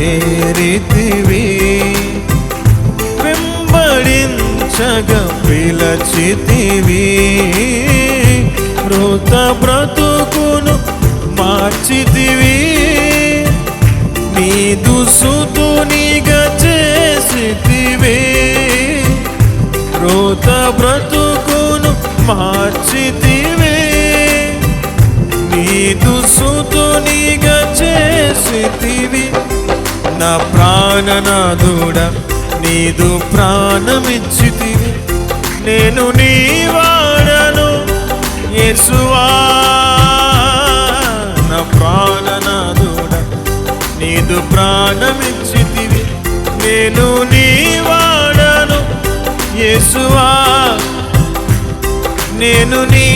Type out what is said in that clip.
చేరితివి, వెంబడించగా పిలచితివి, మృత బ్రతుకును మార్చితివి, నీదు సుతునిగా చేసితివి, మృత బ్రతుకును మార్చితివి, నీదు సుతునిగా చేసితివి. నా ప్రాణనాథుడా నీదు ప్రాణమిచ్చితివి, నేను నీ వాడను యేసువా. నా ప్రాణనాథుడా నీదు ప్రాణమిచ్చితివి, నేను నీ వాడను యేసువా, నేను నీ